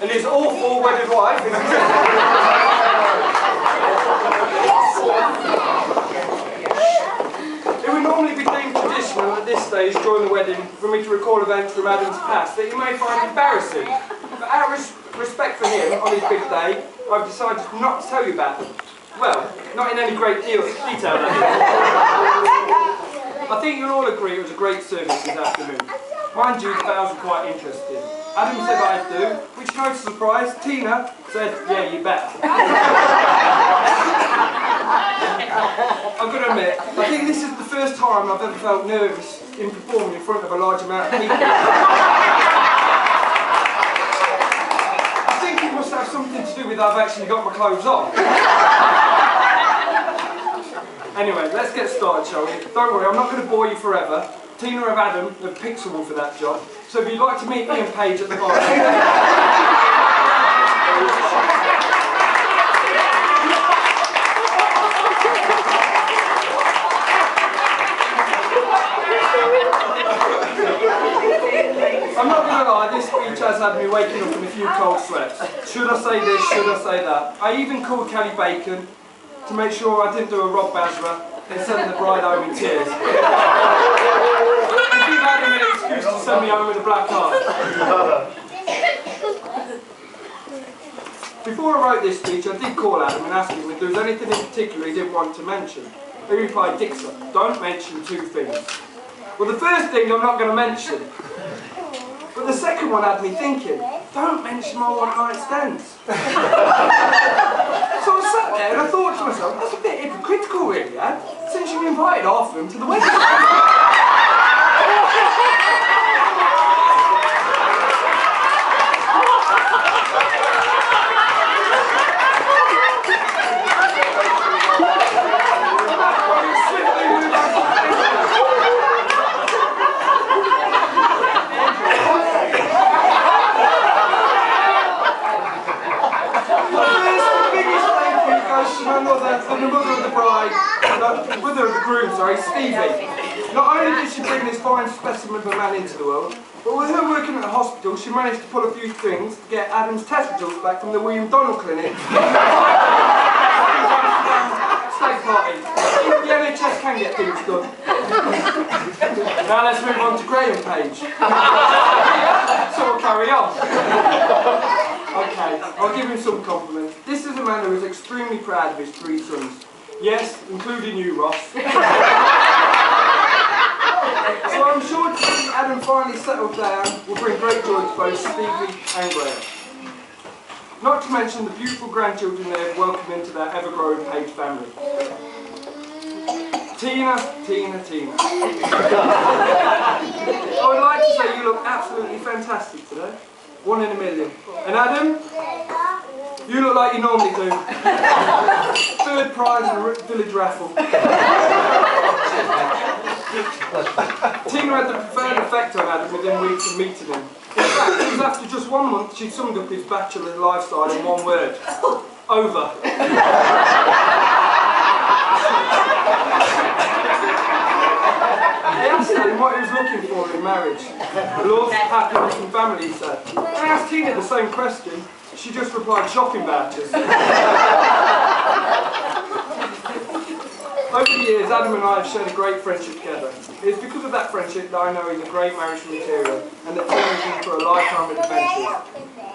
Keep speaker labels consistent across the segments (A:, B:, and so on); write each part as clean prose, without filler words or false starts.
A: and his awful wedded wife. It would normally be deemed traditional at this stage during the wedding for me to recall events from Adam's past that you may find embarrassing. But out of respect for him on his big day, I've decided not to tell you about them. Well, not in any great detail. I think you'll all agree it was a great service this afternoon. Mind you, the vows were quite interesting. Adam said I'd do, which no surprise, Tina said, yeah, you better. I've got to admit, I think this is the first time I've ever felt nervous in performing in front of a large amount of people. I think it must have something to do with I've actually got my clothes on. Anyway, let's get started, shall we? Don't worry, I'm not going to bore you forever. Tina and Adam have picked someone for that job. So if you'd like to meet Ian Page at the bar. I'm not going to lie, this speech has had me waking up in a few cold sweats. Should I say this, should I say that? I even called Kelly Bacon to make sure I didn't do a Rob Basra and send the bride home in tears. And give Adam an excuse to send me home with a black eye. Before I wrote this speech, I did call Adam and ask him if there was anything in particular he didn't want to mention. He replied, Dixon, don't mention two things. Well, the first thing I'm not going to mention. But the second one had me thinking, don't mention my one-night stands. So I sat there and I thought to myself, that's a bit hypocritical really, Ad, since you invited half of them to the wedding. The mother of the bride, the mother of the groom, Stevie. Not only did she bring this fine specimen of a man into the world, but with her working at the hospital, she managed to pull a few strings to get Adam's test results back from the William Donald Clinic. Steak party. Even the NHS can get things done. Now let's move on to Graham Page. So we'll carry on. Okay, I'll give him some compliments. This is a man who is extremely proud of his 3 sons. Yes, including you, Ross. So I'm sure to see Adam finally settled down will bring great joy to both Stevie and Graham. Not to mention the beautiful grandchildren they have welcomed into their ever-growing Page family. Tina. I would like to say you look absolutely fantastic today. 1 in a million. And Adam, you look like you normally do. 3rd prize in a village raffle. Tina had the profound effect on Adam within weeks of meeting him. In fact, it was after just 1 month she summed up his bachelor lifestyle in one word. Over. I asked him what he was looking for in marriage. Love, happiness and family, he said. I asked Tina the same question. She just replied, shopping vouchers. Over the years, Adam and I have shared a great friendship together. It's because of that friendship that I know he's a great marriage material and that Tina is in for a lifetime of adventures.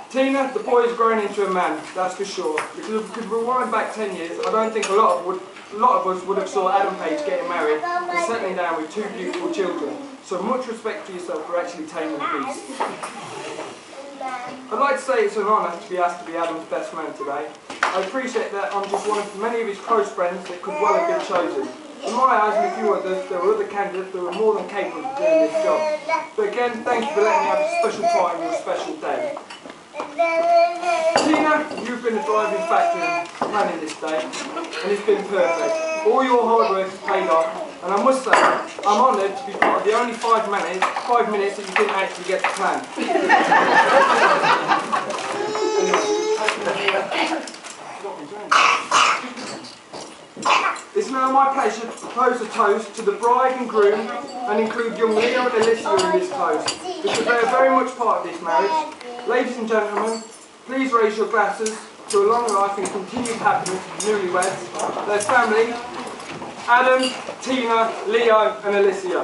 A: Tina, the boy has grown into a man, that's for sure. Because if we could rewind back 10 years, I don't think a lot of us would have saw Adam Page getting married and settling down with 2 beautiful children. So much respect to yourself for actually taming the beast. I'd like to say it's an honour to be asked to be Adam's best man today. I appreciate that I'm just one of many of his close friends that could well have been chosen. In my eyes and a few others, there were other candidates that were more than capable of doing this job. But again, thank you for letting me have a special part in your special day. Tina, you've been a driving factor in planning this day, and it's been perfect. All your hard work has paid off, and I must say, I'm honoured to be part of the only 5 minutes that you didn't actually get to plan. It's now my pleasure to propose a toast to the bride and groom and include young Leo and Alicia in this toast, because they are very much part of this marriage. Ladies and gentlemen, Please raise your glasses to a long life and continued happiness of newlyweds, their family, Adam, Tina, Leo and Alicia.